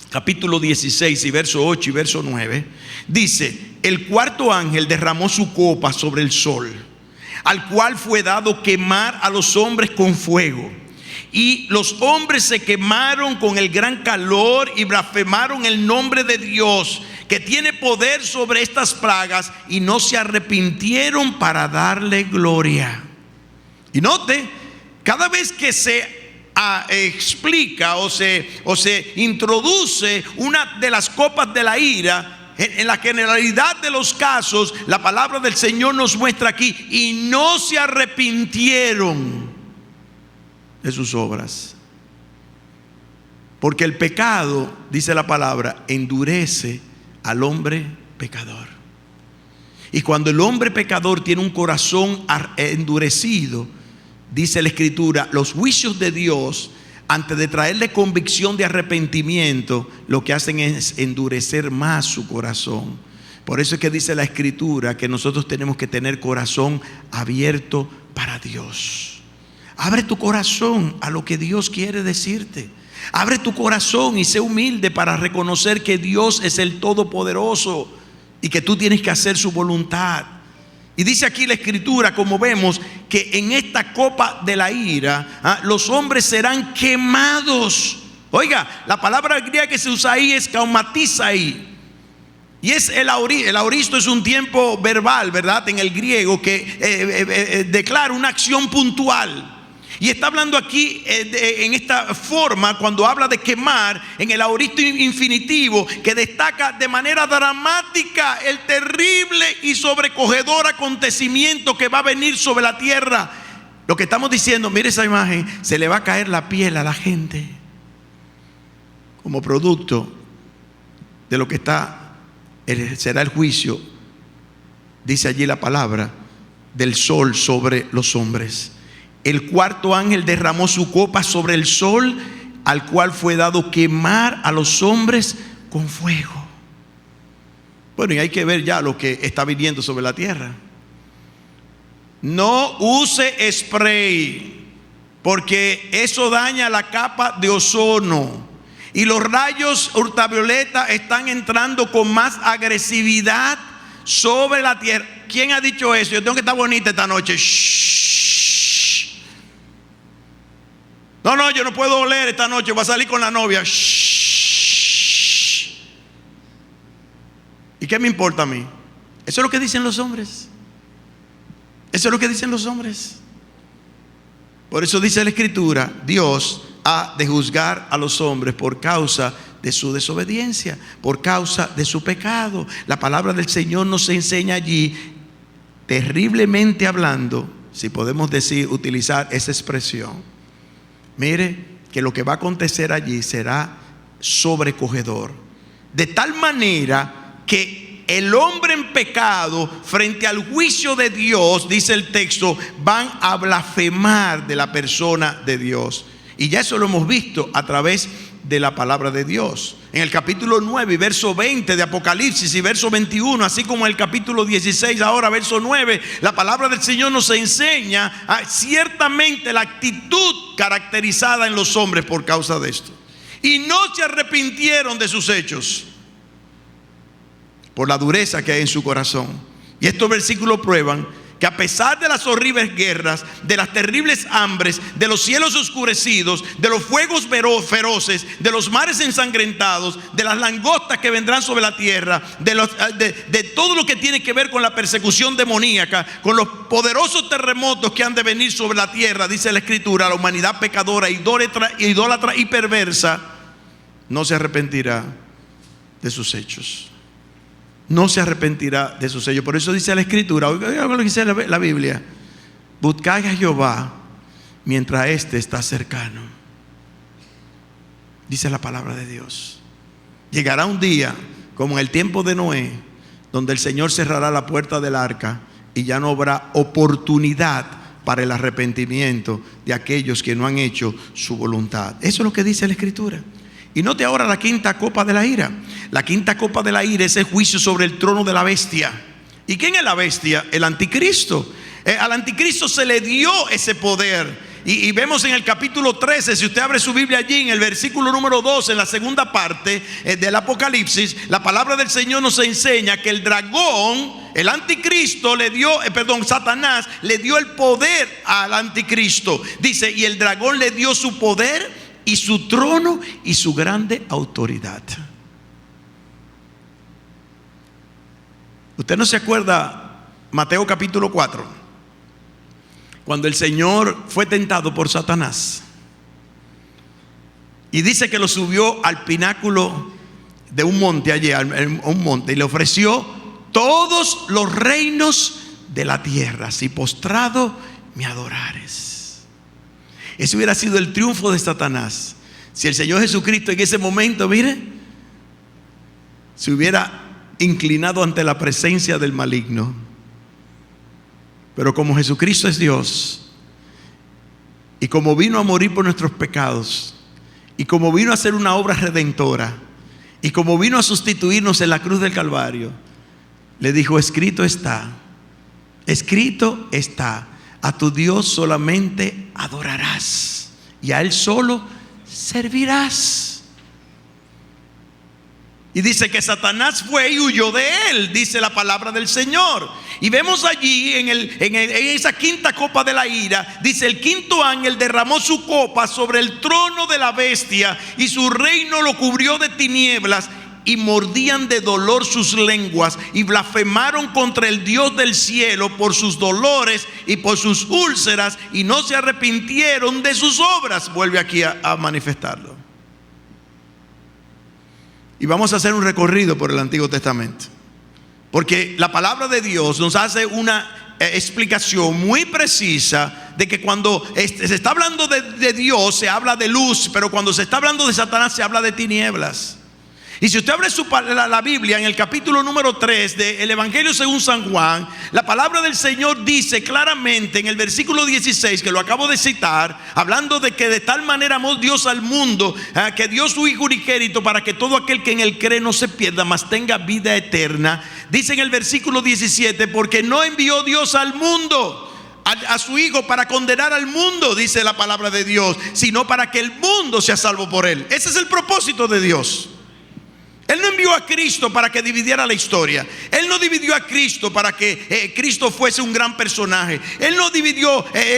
capítulo 16 y verso 8 y verso 9, dice, el cuarto ángel derramó su copa sobre el sol, al cual fue dado quemar a los hombres con fuego. Y los hombres se quemaron con el gran calor y blasfemaron el nombre de Dios, que tiene poder sobre estas plagas, y no se arrepintieron para darle gloria. Y note, cada vez que se explica o se introduce una de las copas de la ira, en la generalidad de los casos, la palabra del Señor nos muestra aquí, y no se arrepintieron de sus obras. Porque el pecado, dice la palabra, endurece al hombre pecador. Y cuando el hombre pecador tiene un corazón endurecido, dice la Escritura, los juicios de Dios, antes de traerle convicción de arrepentimiento, lo que hacen es endurecer más su corazón. Por eso es que dice la Escritura que nosotros tenemos que tener corazón abierto para Dios. Abre tu corazón a lo que Dios quiere decirte. Abre tu corazón y sé humilde para reconocer que Dios es el Todopoderoso y que tú tienes que hacer su voluntad. Y dice aquí la Escritura, como vemos, que en esta copa de la ira los hombres serán quemados. Oiga, la palabra griega que se usa ahí es kaumatizai. Y es el aoristo, es un tiempo verbal, ¿verdad? En el griego que declara una acción puntual. Y está hablando aquí en esta forma, cuando habla de quemar, en el aoristo infinitivo, que destaca de manera dramática el terrible y sobrecogedor acontecimiento que va a venir sobre la tierra. Lo que estamos diciendo, mire esa imagen, se le va a caer la piel a la gente como producto de lo que será el juicio, dice allí la palabra, del sol sobre los hombres. El cuarto ángel derramó su copa sobre el sol, al cual fue dado quemar a los hombres con fuego. Bueno, y hay que ver ya lo que está viniendo sobre la tierra. No use spray, porque eso daña la capa de ozono. Y los rayos ultravioleta están entrando con más agresividad sobre la tierra. ¿Quién ha dicho eso? Yo tengo que estar bonita esta noche. Shh. No, yo no puedo oler esta noche. Voy a salir con la novia. Shh. ¿Y qué me importa a mí? Eso es lo que dicen los hombres. Eso es lo que dicen los hombres. Por eso dice la Escritura: Dios ha de juzgar a los hombres por causa de su desobediencia, por causa de su pecado. La palabra del Señor nos enseña allí, terriblemente hablando, si podemos decir, utilizar esa expresión. Mire que lo que va a acontecer allí será sobrecogedor, de tal manera que el hombre en pecado, frente al juicio de Dios, dice el texto, van a blasfemar de la persona de Dios. Y ya eso lo hemos visto a través de la palabra de Dios. En el capítulo 9 y verso 20 de Apocalipsis y verso 21, así como en el capítulo 16, ahora verso 9, la palabra del Señor nos enseña ciertamente la actitud caracterizada en los hombres por causa de esto. Y no se arrepintieron de sus hechos, por la dureza que hay en su corazón. Y estos versículos prueban que a pesar de las horribles guerras, de las terribles hambres, de los cielos oscurecidos, de los fuegos feroces, de los mares ensangrentados, de las langostas que vendrán sobre la tierra, de todo lo que tiene que ver con la persecución demoníaca, con los poderosos terremotos que han de venir sobre la tierra, dice la Escritura, la humanidad pecadora, idólatra y perversa no se arrepentirá de sus hechos. No se arrepentirá de sus hechos. Por eso dice la Escritura, oiga lo que dice la Biblia: buscad a Jehová mientras éste está cercano. Dice la palabra de Dios. Llegará un día, como en el tiempo de Noé, donde el Señor cerrará la puerta del arca y ya no habrá oportunidad para el arrepentimiento de aquellos que no han hecho su voluntad. Eso es lo que dice la Escritura. Y note ahora la quinta copa de la ira. La quinta copa de la ira es el juicio sobre el trono de la bestia. ¿Y quién es la bestia? El anticristo. Al anticristo se le dio ese poder. Y vemos en el capítulo 13, si usted abre su Biblia allí, en el versículo número 12, en la segunda parte del Apocalipsis, la palabra del Señor nos enseña que el dragón, el anticristo, Satanás le dio el poder al anticristo. Dice, y el dragón le dio su poder y su trono y su grande autoridad. ¿Usted no se acuerda Mateo capítulo 4? Cuando el Señor fue tentado por Satanás. Y dice que lo subió al pináculo de un monte allí, a un monte, y le ofreció todos los reinos de la tierra. Si postrado me adorares. Ese hubiera sido el triunfo de Satanás. Si el Señor Jesucristo en ese momento, mire, se hubiera inclinado ante la presencia del maligno. Pero como Jesucristo es Dios, y como vino a morir por nuestros pecados, y como vino a hacer una obra redentora, y como vino a sustituirnos en la cruz del Calvario, le dijo: escrito está, a tu Dios solamente adorarás y a Él solo servirás. Y dice que Satanás fue y huyó de él, dice la palabra del Señor. Y vemos allí en esa quinta copa de la ira, dice: el quinto ángel derramó su copa sobre el trono de la bestia y su reino lo cubrió de tinieblas. Y mordían de dolor sus lenguas y blasfemaron contra el Dios del cielo por sus dolores y por sus úlceras, y no se arrepintieron de sus obras. Vuelve aquí a manifestarlo. Y vamos a hacer un recorrido por el Antiguo Testamento, porque la palabra de Dios nos hace una explicación muy precisa de que cuando se está hablando de Dios se habla de luz, pero cuando se está hablando de Satanás se habla de tinieblas. Y si usted abre la Biblia en el capítulo número 3 del Evangelio según San Juan, la palabra del Señor dice claramente en el versículo 16, que lo acabo de citar, hablando de que de tal manera amó Dios al mundo, que dio su Hijo unigénito para que todo aquel que en él cree no se pierda, mas tenga vida eterna. Dice en el versículo 17, porque no envió Dios al mundo a su Hijo para condenar al mundo, dice la palabra de Dios, sino para que el mundo sea salvo por Él. Ese es el propósito de Dios. Él no envió a Cristo para que dividiera la historia. Él no dividió a Cristo para que Cristo fuese un gran personaje. Él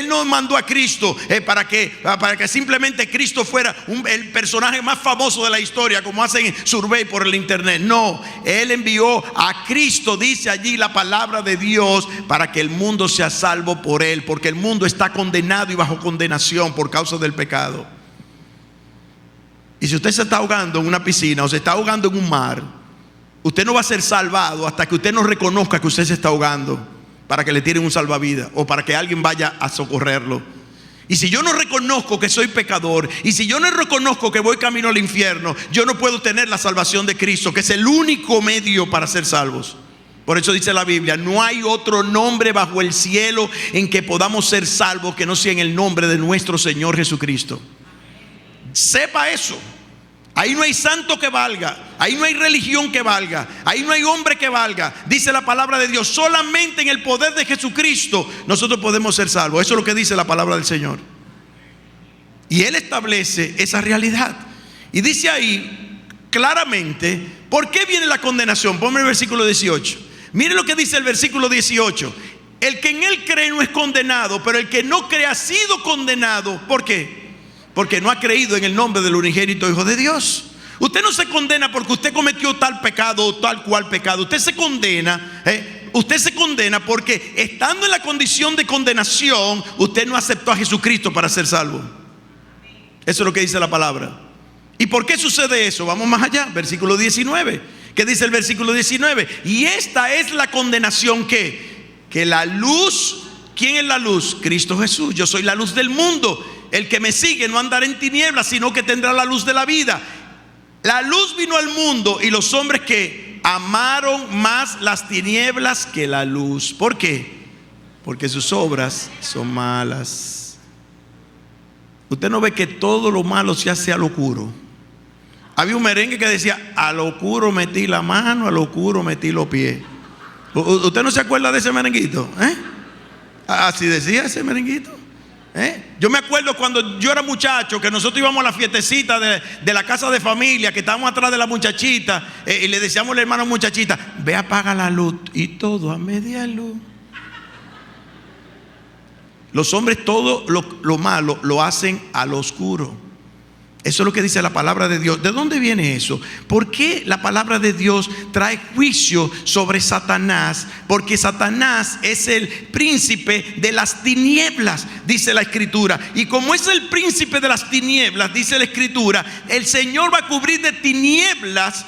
no mandó a Cristo para que simplemente Cristo fuera el personaje más famoso de la historia, como hacen survey por el internet. No, Él envió a Cristo, dice allí la palabra de Dios, para que el mundo sea salvo por Él, porque el mundo está condenado y bajo condenación por causa del pecado. Y si usted se está ahogando en una piscina o se está ahogando en un mar, usted no va a ser salvado hasta que usted no reconozca que usted se está ahogando, para que le tiren un salvavidas o para que alguien vaya a socorrerlo. Y si yo no reconozco que soy pecador, y si yo no reconozco que voy camino al infierno, yo no puedo tener la salvación de Cristo, que es el único medio para ser salvos. Por eso dice la Biblia: no hay otro nombre bajo el cielo en que podamos ser salvos que no sea en el nombre de nuestro Señor Jesucristo. Sepa eso. Ahí no hay santo que valga, ahí no hay religión que valga, ahí no hay hombre que valga. Dice la palabra de Dios: solamente en el poder de Jesucristo nosotros podemos ser salvos. Eso es lo que dice la palabra del Señor. Y Él establece esa realidad. Y dice ahí claramente por qué viene la condenación. Ponme el versículo 18. Mire lo que dice el versículo 18. El que en Él cree no es condenado, pero el que no cree ha sido condenado. ¿Por qué? Porque no ha creído en el nombre del unigénito Hijo de Dios. Usted no se condena porque usted cometió tal pecado o tal cual pecado. Usted se condena porque estando en la condición de condenación, usted no aceptó a Jesucristo para ser salvo. Eso es lo que dice la palabra. ¿Y por qué sucede eso? Vamos más allá, versículo 19. ¿Qué dice el versículo 19? Y esta es la condenación que la luz. ¿Quién es la luz? Cristo Jesús. Yo soy la luz del mundo. El que me sigue no andará en tinieblas, sino que tendrá la luz de la vida. La luz vino al mundo y los hombres que amaron más las tinieblas que la luz. ¿Por qué? Porque sus obras son malas. Usted no ve que todo lo malo se hace a lo oscuro. Había un merengue que decía: a lo oscuro metí la mano, a lo oscuro metí los pies. ¿Usted no se acuerda de ese merenguito? Así decía ese merenguito. Yo me acuerdo cuando yo era muchacho, que nosotros íbamos a la fiestecita de la casa de familia, que estábamos atrás de la muchachita, y le decíamos al hermano muchachita: ve, apaga la luz. Y todo a media luz. Los hombres todo lo malo lo hacen a lo oscuro. Eso es lo que dice la palabra de Dios. ¿De dónde viene eso? ¿Por qué la palabra de Dios trae juicio sobre Satanás? Porque Satanás es el príncipe de las tinieblas, dice la Escritura. Y como es el príncipe de las tinieblas, dice la Escritura, el Señor va a cubrir de tinieblas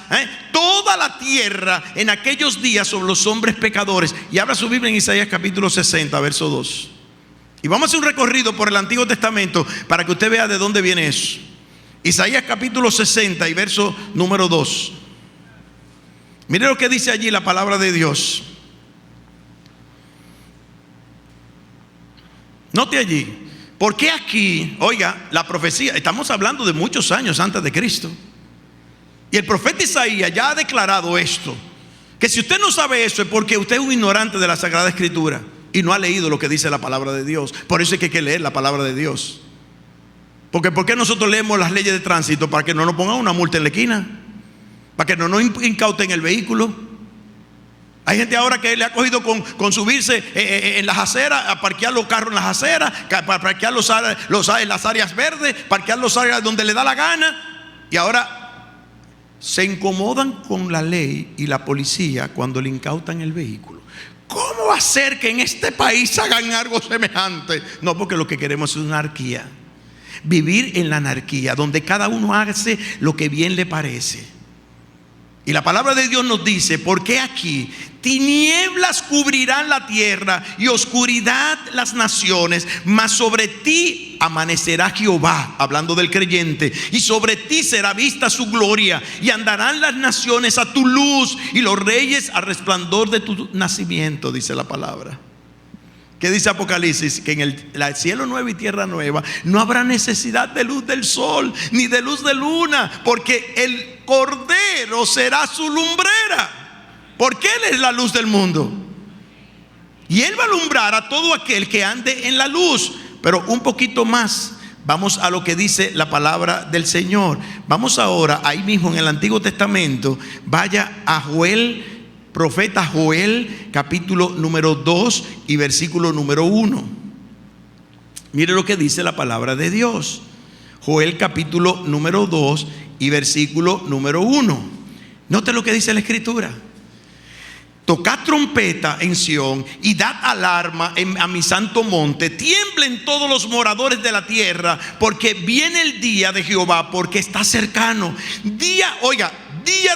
toda la tierra en aquellos días sobre los hombres pecadores. Y abra su Biblia en Isaías capítulo 60, verso 2. Y vamos a hacer un recorrido por el Antiguo Testamento para que usted vea de dónde viene eso. Isaías capítulo 60 y verso número 2. Mire lo que dice allí la palabra de Dios. Note allí. ¿Por qué aquí? Oiga, la profecía, estamos hablando de muchos años antes de Cristo. Y el profeta Isaías ya ha declarado esto. Que si usted no sabe eso es porque usted es un ignorante de la Sagrada Escritura y no ha leído lo que dice la palabra de Dios. Por eso es que hay que leer la palabra de Dios. Porque ¿por qué nosotros leemos las leyes de tránsito? Para que no nos pongan una multa en la esquina, para que no nos incauten el vehículo. Hay gente ahora que le ha cogido con subirse en las aceras, a parquear los carros en las aceras, para parquear en las áreas verdes, parquear los áreas donde le da la gana. Y ahora se incomodan con la ley y la policía cuando le incautan el vehículo. ¿Cómo va a ser que en este país hagan algo semejante? No, porque lo que queremos es una anarquía. Vivir en la anarquía, donde cada uno hace lo que bien le parece. Y la palabra de Dios nos dice: porque aquí tinieblas cubrirán la tierra y oscuridad las naciones, mas sobre ti amanecerá Jehová, hablando del creyente, y sobre ti será vista su gloria, y andarán las naciones a tu luz y los reyes al resplandor de tu nacimiento, dice la palabra. ¿Qué dice Apocalipsis? Que en el cielo nuevo y tierra nueva no habrá necesidad de luz del sol ni de luz de luna, porque el Cordero será su lumbrera, porque Él es la luz del mundo. y Él va a alumbrar a todo aquel que ande en la luz. Pero un poquito más, vamos a lo que dice la palabra del Señor. Vamos ahora, ahí mismo en el Antiguo Testamento, vaya a Joel, profeta Joel, capítulo número 2 y versículo número 1. Mire lo que dice la palabra de Dios. Joel capítulo número 2 y versículo número 1. Note lo que dice la Escritura. Tocad trompeta en Sión y dad alarma a mi santo monte. Tiemblen todos los moradores de la tierra, porque viene el día de Jehová, porque está cercano. Día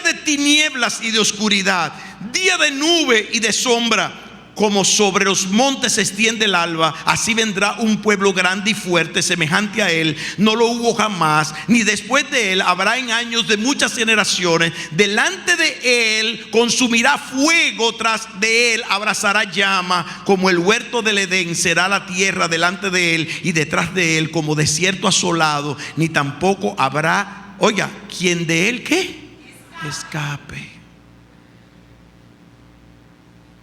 de tinieblas y de oscuridad, día de nube y de sombra. Como sobre los montes se extiende el alba, así vendrá un pueblo grande y fuerte, semejante a él. No lo hubo jamás, ni después de él habrá en años de muchas generaciones. Delante de él consumirá fuego, tras de él abrazará llama. Como el huerto del Edén será la tierra delante de él, y detrás de él como desierto asolado. Ni tampoco habrá, quien de él ¿qué? Escape.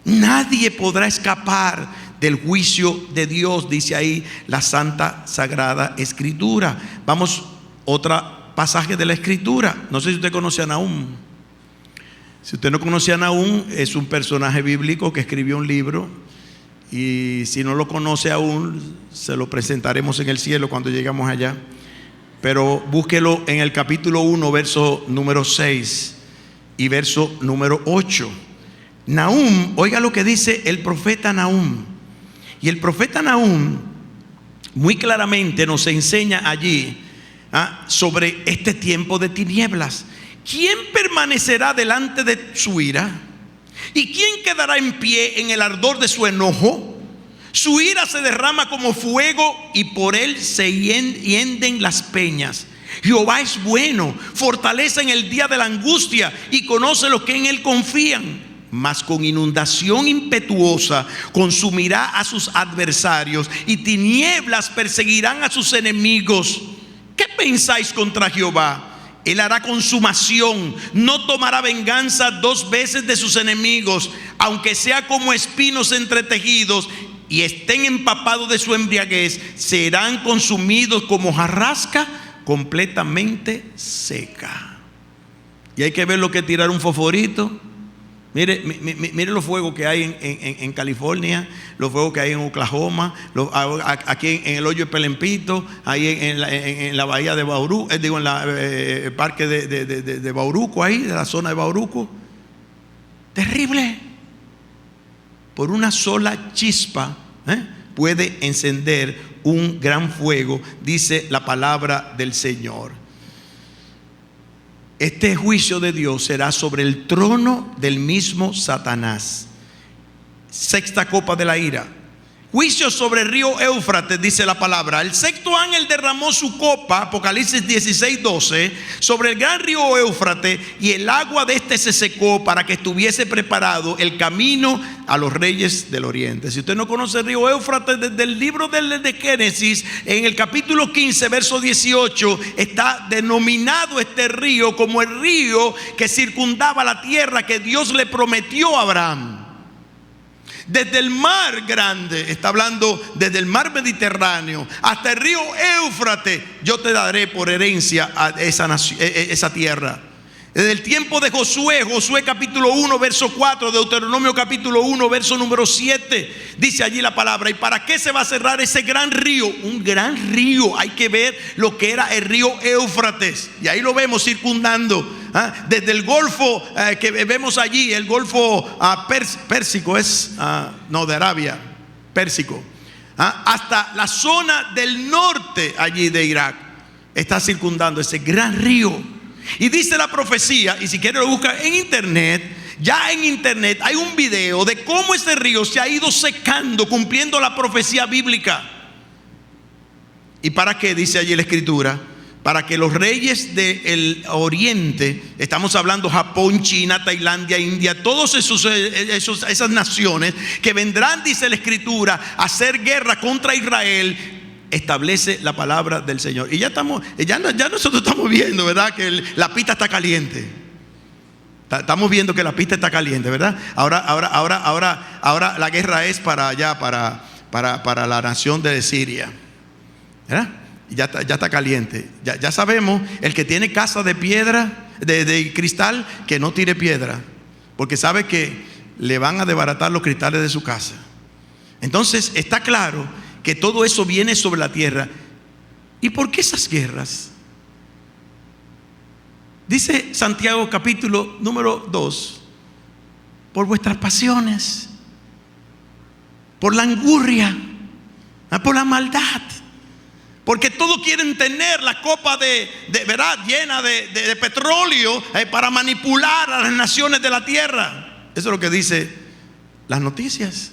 Nadie podrá escapar del juicio de Dios, dice ahí la Santa Sagrada Escritura. Vamos, otro pasaje de la Escritura. No sé si usted conoce a Nahum. Si usted no conoce a Nahum, es un personaje bíblico que escribió un libro. Y si no lo conoce aún, se lo presentaremos en el cielo cuando lleguemos allá. Pero búsquelo en el capítulo 1, verso número 6 y verso número 8. Nahum, oiga lo que dice el profeta Nahum. Y el profeta Nahum muy claramente nos enseña allí sobre este tiempo de tinieblas. ¿Quién permanecerá delante de su ira? ¿Y quién quedará en pie en el ardor de su enojo? Su ira se derrama como fuego, y por él se hienden las peñas. Jehová es bueno, fortaleza en el día de la angustia, y conoce los que en él confían. Mas con inundación impetuosa consumirá a sus adversarios, y tinieblas perseguirán a sus enemigos. ¿Qué pensáis contra Jehová? Él hará consumación, no tomará venganza 2 veces de sus enemigos, aunque sea como espinos entretejidos y estén empapados de su embriaguez, serán consumidos como jarrasca completamente seca. Y hay que ver lo que es tirar un fosforito. Mire los fuegos que hay en California, los fuegos que hay en Oklahoma, aquí en el hoyo de Pelempito, ahí en la bahía de Bauruco, en el parque de Bauruco, ahí de la zona de Bauruco. Terrible. Por una sola chispa puede encender un gran fuego, dice la palabra del Señor. Este juicio de Dios será sobre el trono del mismo Satanás. Sexta copa de la ira. Juicio sobre el río Éufrates, dice la palabra. El sexto ángel derramó su copa, Apocalipsis 16:12, sobre el gran río Éufrates, y el agua de este se secó, para que estuviese preparado el camino a los reyes del oriente. Si usted no conoce el río Éufrates, desde el libro de Génesis, en el capítulo 15, verso 18, está denominado este río como el río que circundaba la tierra que Dios le prometió a Abraham. Desde el mar grande, está hablando desde el mar Mediterráneo hasta el río Éufrates, yo te daré por herencia a esa tierra. Desde el tiempo de Josué capítulo 1 verso 4, Deuteronomio capítulo 1 verso número 7, dice allí la palabra. ¿Y para qué se va a cerrar ese gran río? Un gran río, hay que ver lo que era el río Éufrates, y ahí lo vemos circundando. Desde el golfo que vemos allí, el golfo Pérsico de Arabia, Pérsico, hasta la zona del norte allí de Irak, está circundando ese gran río. Y dice la profecía, y si quiere lo busca en internet, ya en internet hay un video de cómo ese río se ha ido secando, cumpliendo la profecía bíblica. ¿Y para qué? Dice allí la escritura. Para que los reyes del oriente, estamos hablando Japón, China, Tailandia, India, todas esas naciones que vendrán, dice la escritura, a hacer guerra contra Israel, establece la palabra del Señor. Y ya nosotros estamos viendo, ¿verdad?, que la pista está caliente. Estamos viendo que la pista está caliente, ¿verdad? Ahora la guerra es para allá, para la nación de Siria, ¿verdad? Ya está caliente. Ya sabemos, el que tiene casa de piedra, de cristal, que no tire piedra, porque sabe que le van a desbaratar los cristales de su casa. Entonces está claro que todo eso viene sobre la tierra. ¿Y por qué esas guerras? Dice Santiago capítulo número 2, por vuestras pasiones, por la angurria, por la maldad, porque todos quieren tener la copa de verdad llena de petróleo para manipular a las naciones de la tierra. Eso es lo que dice las noticias.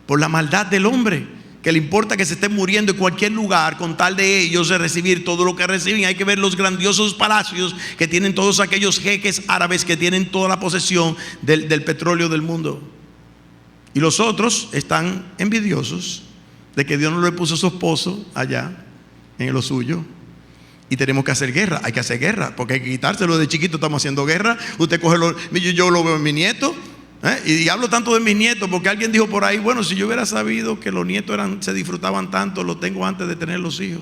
Por la maldad del hombre, que le importa que se estén muriendo en cualquier lugar con tal de ellos de recibir todo lo que reciben. Hay que ver los grandiosos palacios que tienen todos aquellos jeques árabes que tienen toda la posesión del petróleo del mundo. Y los otros están envidiosos de que Dios no le puso su esposo allá en lo suyo. Y tenemos que hacer guerra. Hay que hacer guerra porque hay que quitárselo. De chiquito estamos haciendo guerra. Usted coge yo lo veo en mi nieto. Y hablo tanto de mis nietos porque alguien dijo por ahí: bueno, si yo hubiera sabido que los nietos se disfrutaban tanto, los tengo antes de tener los hijos.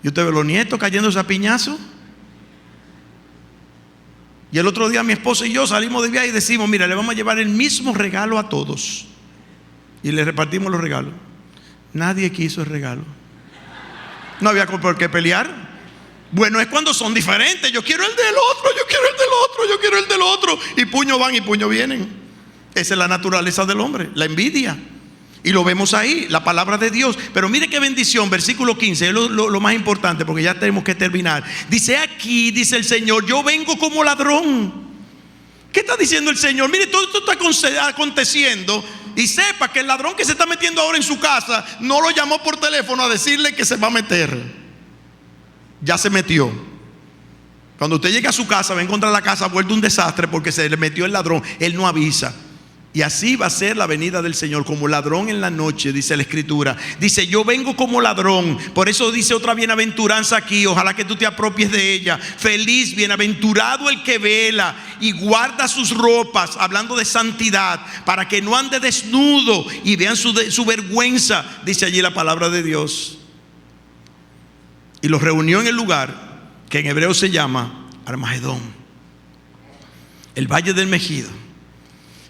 Y usted ve los nietos cayéndose a piñazo. Y el otro día mi esposa y yo salimos de viaje y decimos: mira, le vamos a llevar el mismo regalo a todos. Y le repartimos los regalos. Nadie quiso el regalo. No había por qué pelear. Bueno, es cuando son diferentes. Yo quiero el del otro, yo quiero el del otro, yo quiero el del otro. Y puño van y puño vienen. Esa es la naturaleza del hombre, la envidia. Y lo vemos ahí, la palabra de Dios. Pero mire qué bendición, versículo 15, es lo más importante porque ya tenemos que terminar. Dice aquí, dice el Señor: yo vengo como ladrón. ¿Qué está diciendo el Señor? Mire, todo esto está aconteciendo. Y sepa que el ladrón que se está metiendo ahora en su casa no lo llamó por teléfono a decirle que se va a meter. Ya se metió. Cuando usted llegue a su casa, va a encontrar la casa vuelta un desastre porque se le metió el ladrón. Él no avisa. Y así va a ser la venida del Señor, como ladrón en la noche, dice la Escritura. Dice: yo vengo como ladrón. Por eso dice otra bienaventuranza aquí. Ojalá que tú te apropies de ella. Feliz, bienaventurado el que vela y guarda sus ropas, hablando de santidad, para que no ande desnudo y vean su vergüenza, dice allí la palabra de Dios. Y los reunió en el lugar que en hebreo se llama Armagedón, el valle del Megido.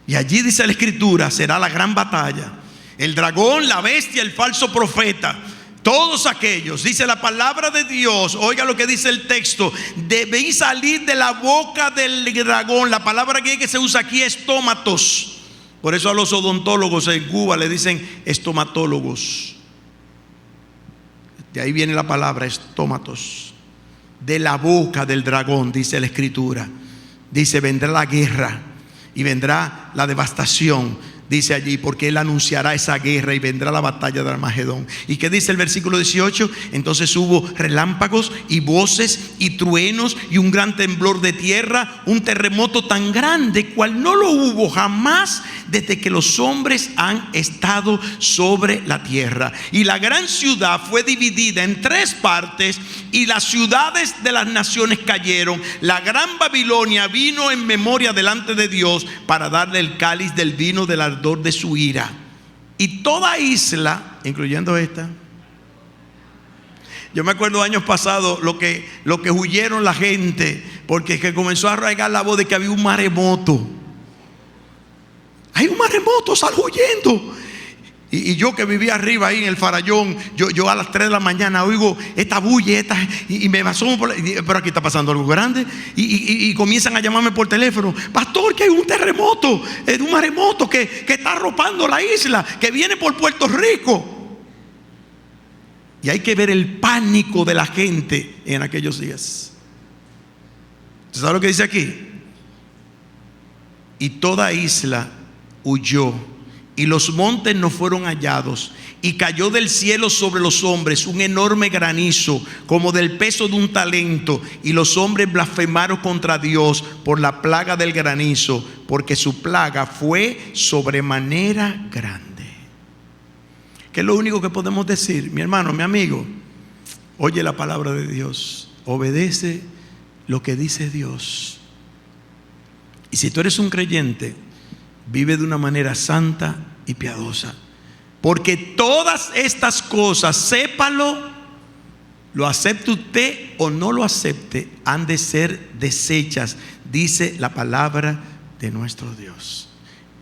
Y allí dice la Escritura: será la gran batalla. El dragón, la bestia, el falso profeta, todos aquellos, dice la palabra de Dios. Oiga lo que dice el texto: debéis salir de la boca del dragón. La palabra que se usa aquí es estomatos. Por eso a los odontólogos en Cuba le dicen estomatólogos. De ahí viene la palabra estomatos. De la boca del dragón, dice la Escritura. Dice: vendrá la guerra y vendrá la devastación. Dice allí, porque él anunciará esa guerra y vendrá la batalla de Armagedón. ¿Y qué dice el versículo 18? Entonces hubo relámpagos y voces y truenos y un gran temblor de tierra, un terremoto tan grande cual no lo hubo jamás desde que los hombres han estado sobre la tierra. Y la gran ciudad fue dividida en 3 partes y las ciudades de las naciones cayeron. La gran Babilonia vino en memoria delante de Dios para darle el cáliz del vino del ardor de su ira. Y toda isla, incluyendo esta. Yo me acuerdo años pasados lo que huyeron la gente, porque que comenzó a arraigar la voz de que había un maremoto. Hay un maremoto, sal huyendo. Y yo que vivía arriba ahí en el Farallón, yo a las 3 de la mañana oigo esta bulla y me asomo pero aquí está pasando algo grande. Y comienzan a llamarme por teléfono: pastor, que hay un terremoto, un maremoto que está arropando la isla, que viene por Puerto Rico. Y hay que ver el pánico de la gente en aquellos días. ¿Usted sabe lo que dice aquí? Y toda isla huyó, y los montes no fueron hallados, y cayó del cielo sobre los hombres un enorme granizo, como del peso de un talento, y los hombres blasfemaron contra Dios por la plaga del granizo, porque su plaga fue sobremanera grande. ¿Qué es lo único que podemos decir? Mi hermano, mi amigo, oye la palabra de Dios, obedece lo que dice Dios. Y si tú eres un creyente, vive de una manera santa y piadosa. Porque todas estas cosas, sépalo, lo acepte usted o no lo acepte, han de ser desechas, dice la palabra de nuestro Dios.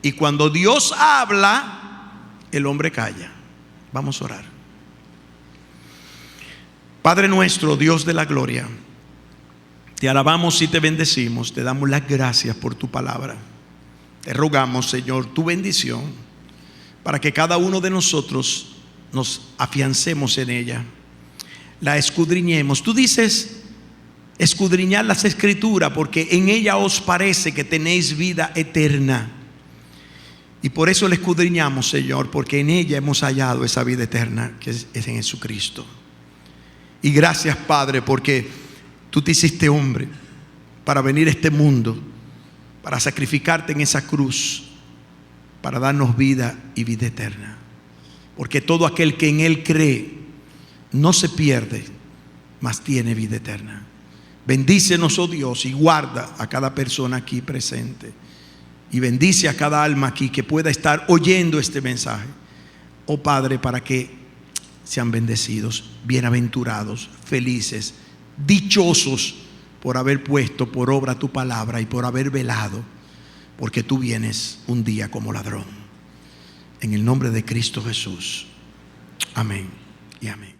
Y cuando Dios habla, el hombre calla. Vamos a orar. Padre nuestro, Dios de la gloria, te alabamos y te bendecimos, te damos las gracias por tu palabra. Te rogamos, Señor, tu bendición para que cada uno de nosotros nos afiancemos en ella, la escudriñemos. Tú dices escudriñar las escrituras porque en ella os parece que tenéis vida eterna. Y por eso la escudriñamos, Señor, porque en ella hemos hallado esa vida eterna que es en Jesucristo. Y gracias, Padre, porque tú te hiciste hombre para venir a este mundo, para sacrificarte en esa cruz, para darnos vida y vida eterna. Porque todo aquel que en Él cree no se pierde, mas tiene vida eterna. Bendícenos, oh Dios, y guarda a cada persona aquí presente. Y bendice a cada alma aquí que pueda estar oyendo este mensaje. Oh Padre, para que sean bendecidos, bienaventurados, felices, dichosos por haber puesto por obra tu palabra y por haber velado, porque tú vienes un día como ladrón. En el nombre de Cristo Jesús. Amén y amén.